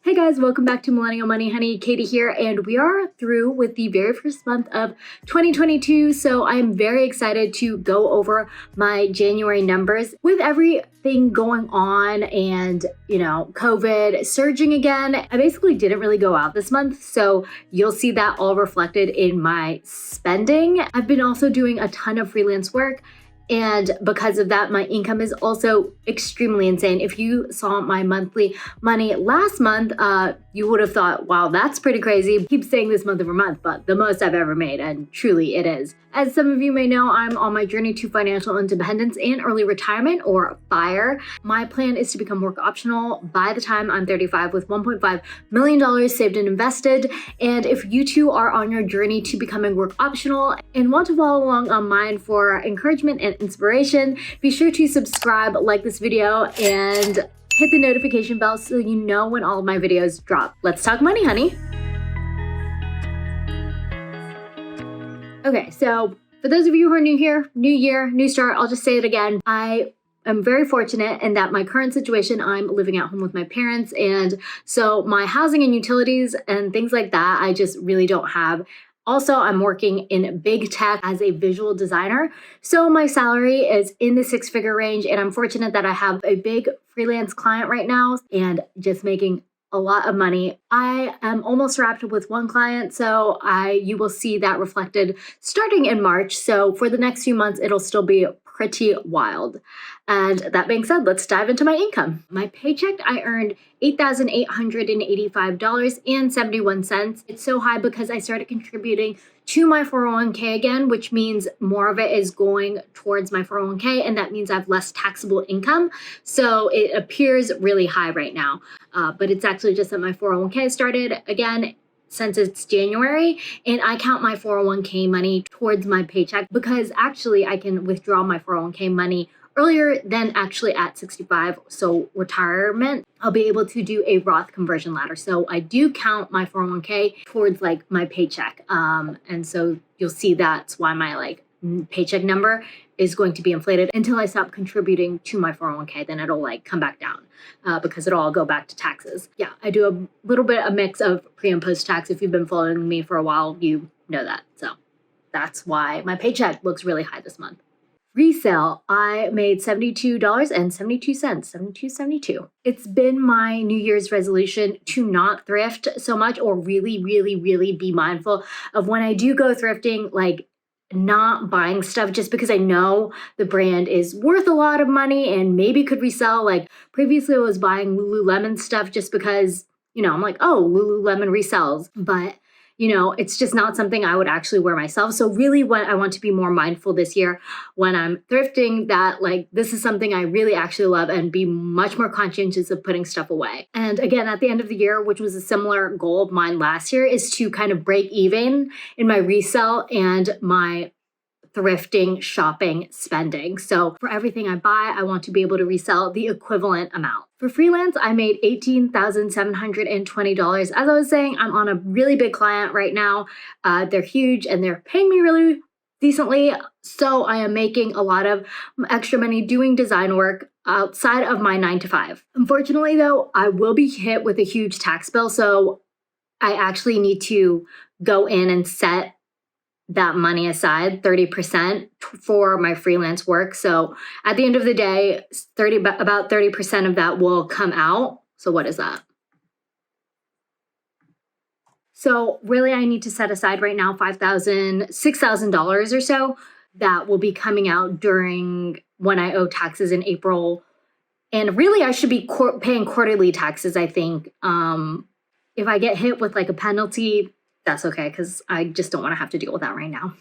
Hey guys, welcome back to Millennial Money Honey. Katie here, and we are through with the very first month of 2022. So I'm very excited to go over my January numbers. With everything going on and, COVID surging again, I basically didn't really go out this month. So you'll see that all reflected in my spending. I've been also doing a ton of freelance work. And because of that, my income is also extremely insane. If you saw my monthly money last month, you would have thought, wow, that's pretty crazy. I keep saying this month over month, but the most I've ever made, and truly it is. As some of you may know, I'm on my journey to financial independence and early retirement, or FIRE. My plan is to become work optional by the time I'm 35 with $1.5 million saved and invested. And if you too are on your journey to becoming work optional and want to follow along on mine for encouragement and inspiration, be sure to subscribe, like this video, and hit the notification bell so you know when all of my videos drop. Let's talk money, honey. Okay, so for those of you who are new here, new year, new start, I'll just say it again. I am very fortunate in that my current situation, I'm living at home with my parents. And so my housing and utilities and things like that, I just really don't have. Also, I'm working in big tech as a visual designer. So my salary is in the six-figure range, and I'm fortunate that I have a big freelance client right now and just making a lot of money. I am almost wrapped up with one client, so you will see that reflected starting in March. So for the next few months, it'll still be pretty wild. And that being said, let's dive into my income. My paycheck, I earned $8,885.71. It's so high because I started contributing to my 401k again, which means more of it is going towards my 401k, and that means I have less taxable income. So it appears really high right now, but it's actually just that my 401k started again since it's January, and I count my 401k money towards my paycheck because actually I can withdraw my 401k money earlier than actually at 65. So retirement, I'll be able to do a Roth conversion ladder. So I do count my 401k towards like my paycheck. And so you'll see that's why my paycheck number is going to be inflated until I stop contributing to my 401k. Then it'll come back down because it'll all go back to taxes. Yeah, I do a little bit of mix of pre and post tax. If you've been following me for a while, you know that. So that's why my paycheck looks really high this month. Resale, I made $72.72, $72.72. It's been my New Year's resolution to not thrift so much, or really, really, really be mindful of when I do go thrifting, not buying stuff just because I know the brand is worth a lot of money and maybe could resell. Previously I was buying Lululemon stuff just because, I'm like, oh, Lululemon resells, but it's just not something I would actually wear myself. So really what I want to be more mindful this year when I'm thrifting, that this is something I really actually love, and be much more conscientious of putting stuff away. And again, at the end of the year, which was a similar goal of mine last year, is to kind of break even in my resale and my thrifting, shopping, spending. So for everything I buy, I want to be able to resell the equivalent amount. For freelance, I made $18,720. As I was saying, I'm on a really big client right now. They're huge and they're paying me really decently. So I am making a lot of extra money doing design work outside of my 9-to-5. Unfortunately, though, I will be hit with a huge tax bill. So I actually need to go in and set that money aside, 30% for my freelance work. So at the end of the day, about 30% of that will come out. So what is that? So really I need to set aside right now $6,000 or so that will be coming out during when I owe taxes in April. And really I should be paying quarterly taxes, I think. If I get hit with a penalty, that's okay, because I just don't want to have to deal with that right now.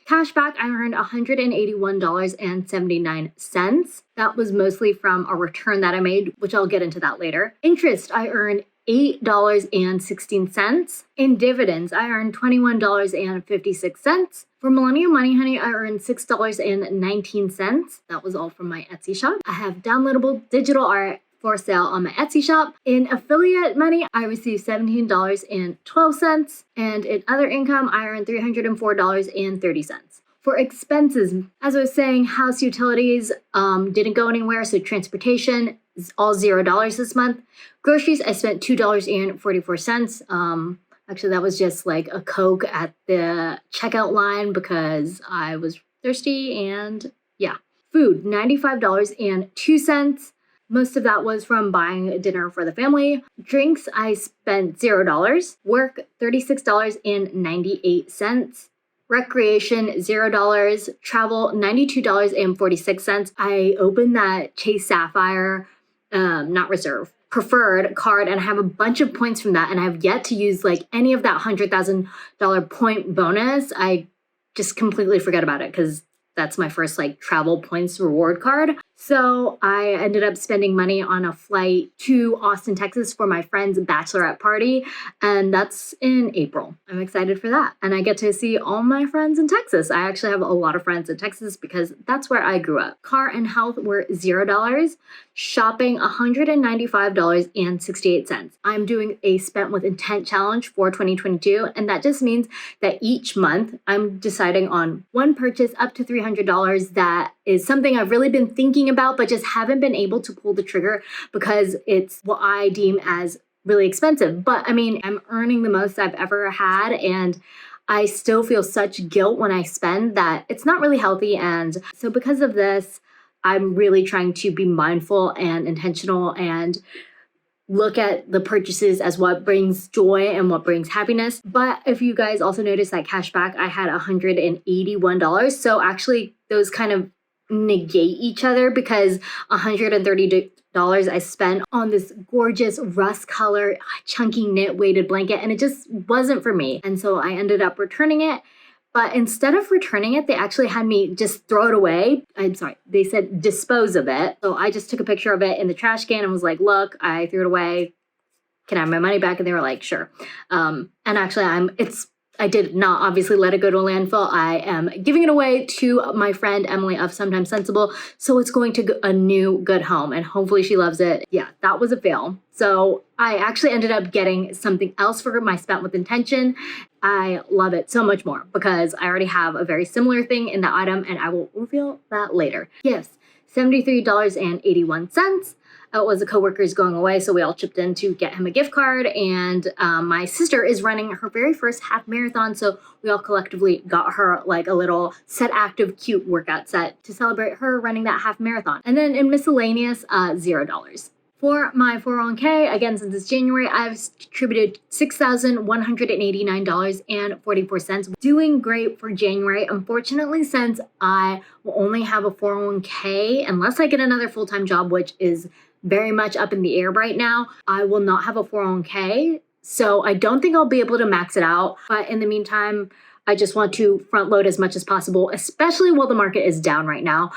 Cash back, I earned $181.79. That was mostly from a return that I made, which I'll get into that later. Interest, I earned $8.16. In dividends, I earned $21.56. For Millennial Money Honey, I earned $6.19. That was all from my Etsy shop. I have downloadable digital art for sale on my Etsy shop. In affiliate money, I received $17.12, and in other income, I earned $304.30. For expenses, as I was saying, house utilities didn't go anywhere, so transportation, all $0 this month. Groceries, I spent $2.44. Actually, that was just like a Coke at the checkout line because I was thirsty, and yeah. Food, $95.02. Most of that was from buying dinner for the family. Drinks, I spent $0. Work, $36.98. Recreation, $0. Travel, $92.46. I opened that Chase Sapphire, not reserve, preferred card, and I have a bunch of points from that, and I have yet to use like any of that $100,000 point bonus. I just completely forget about it because that's my first like travel points reward card. So I ended up spending money on a flight to Austin, Texas for my friend's bachelorette party. And that's in April. I'm excited for that. And I get to see all my friends in Texas. I actually have a lot of friends in Texas because that's where I grew up. Car and health were $0. Shopping, $195.68. I'm doing a spent with intent challenge for 2022. And that just means that each month I'm deciding on one purchase up to $300 that is something I've really been thinking about, but just haven't been able to pull the trigger because it's what I deem as really expensive. But I mean, I'm earning the most I've ever had, and I still feel such guilt when I spend that it's not really healthy. And so because of this, I'm really trying to be mindful and intentional and look at the purchases as what brings joy and what brings happiness. But if you guys also notice that cash back, I had $181. So actually those kind of negate each other because $130 I spent on this gorgeous rust color, chunky knit weighted blanket, and it just wasn't for me. And so I ended up returning it. But instead of returning it, they actually had me just throw it away. I'm sorry, they said dispose of it. So I just took a picture of it in the trash can and was like, look, I threw it away. Can I have my money back? And they were like, sure. And actually I did not obviously let it go to a landfill. I am giving it away to my friend Emily of Sometimes Sensible. So it's going to a new good home and hopefully she loves it. Yeah, that was a fail. So I actually ended up getting something else for my spent with intention. I love it so much more because I already have a very similar thing in the item and I will reveal that later. Gifts, $73.81. It was a coworker's going away, so we all chipped in to get him a gift card. And my sister is running her very first half marathon, so we all collectively got her like a little Set Active cute workout set to celebrate her running that half marathon. And then in miscellaneous, $0. For my 401k, again, since it's January, I've contributed $6,189.44. Doing great for January. Unfortunately, since I will only have a 401k, unless I get another full-time job, which is very much up in the air right now, I will not have a 401k. So I don't think I'll be able to max it out. But in the meantime, I just want to front load as much as possible, especially while the market is down right now.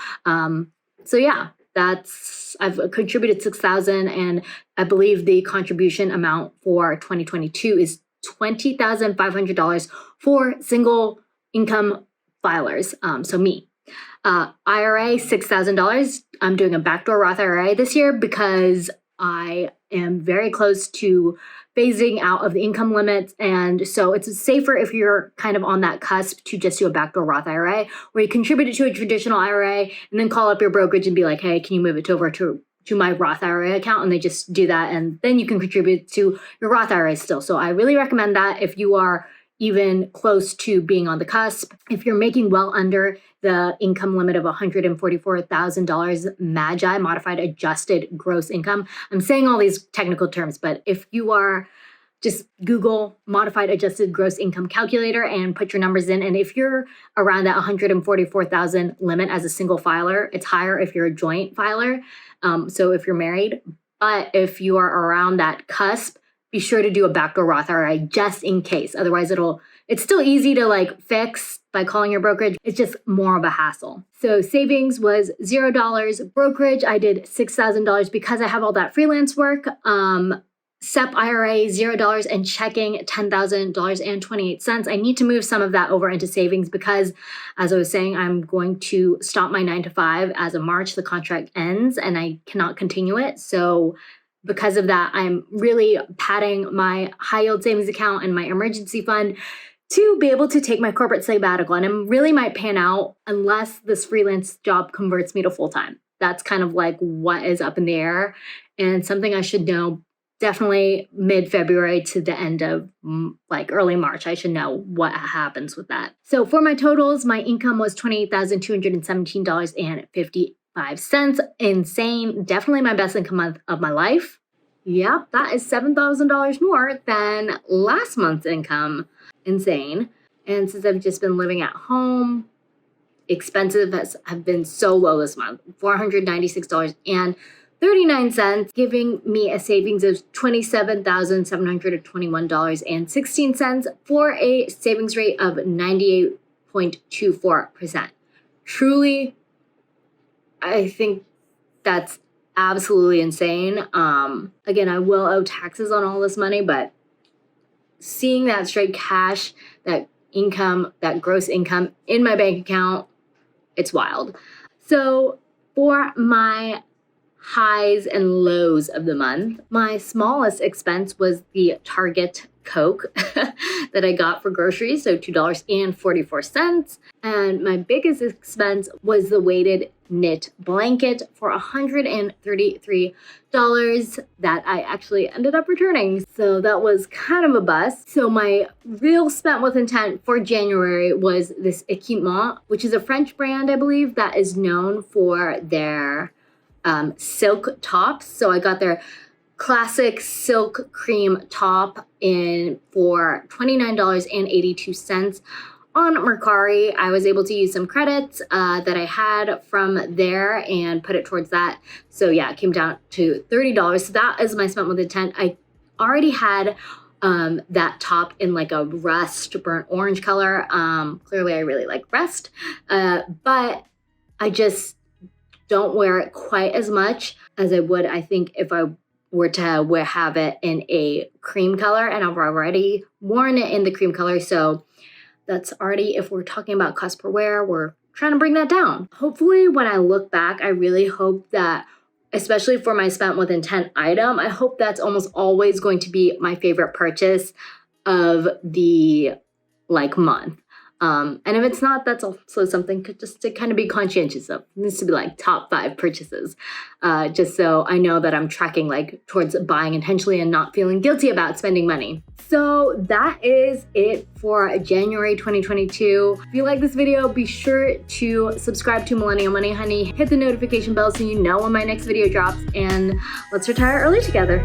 So yeah. I've contributed $6,000 and I believe the contribution amount for 2022 is $20,500 for single income filers. So me. IRA, $6,000. I'm doing a backdoor Roth IRA this year because I am very close to phasing out of the income limits. And so it's safer if you're kind of on that cusp to just do a backdoor Roth IRA where you contribute it to a traditional IRA and then call up your brokerage and be like, hey, can you move it over to my Roth IRA account? And they just do that. And then you can contribute to your Roth IRA still. So I really recommend that if you are even close to being on the cusp. If you're making well under the income limit of $144,000 MAGI, modified adjusted gross income. I'm saying all these technical terms, but if you are, just Google modified adjusted gross income calculator and put your numbers in. And if you're around that 144,000 limit as a single filer, it's higher if you're a joint filer. So if you're married, but if you are around that cusp, be sure to do a backdoor Roth IRA just in case. Otherwise, it's still easy to like fix by calling your brokerage. It's just more of a hassle. So savings was $0. Brokerage, I did $6,000 because I have all that freelance work. SEP IRA, $0, and checking, $10,000.28. I need to move some of that over into savings because, as I was saying, I'm going to stop my 9-to-5 as of March. The contract ends and I cannot continue it. So because of that, I'm really padding my high yield savings account and my emergency fund to be able to take my corporate sabbatical. And it really might pan out unless this freelance job converts me to full time. that's kind of like what is up in the air, and something I should know definitely mid-February to the end of like early March. I should know what happens with that. So for my totals, my income was $28,217.55. Insane. Definitely my best income month of my life. Yep, that is $7,000 more than last month's income. Insane. And since I've just been living at home, expenses have been so low this month, $496.39, giving me a savings of $27,721.16 for a savings rate of 98.24%. Truly, I think that's absolutely insane. Again, I will owe taxes on all this money, but seeing that straight cash, that income, that gross income in my bank account, it's wild. So for my highs and lows of the month, my smallest expense was the Target Coke that I got for groceries, so $2.44. And my biggest expense was the weighted knit blanket for $133 that I actually ended up returning. So that was kind of a bust. So my real spent with intent for January was this Equipment, which is a French brand, I believe, that is known for their silk tops. So I got their classic silk cream top for $29.82 on Mercari. I was able to use some credits that I had from there and put it towards that. So yeah, it came down to $30. So that is my spent with intent. I already had that top in like a rust burnt orange color. Clearly I really like rust, but I just don't wear it quite as much as I would, I think, if I were to have it in a cream color, and I've already worn it in the cream color. So that's already, if we're talking about cost per wear, we're trying to bring that down. Hopefully when I look back, I really hope that, especially for my spent with intent item, I hope that's almost always going to be my favorite purchase of the month. And if it's not, that's also something just to kind of be conscientious of. It needs to be like top 5 purchases, just so I know that I'm tracking towards buying intentionally and not feeling guilty about spending money. So that is it for January 2022. If you like this video, be sure to subscribe to Millennial Money Honey, hit the notification bell so you know when my next video drops, and let's retire early together.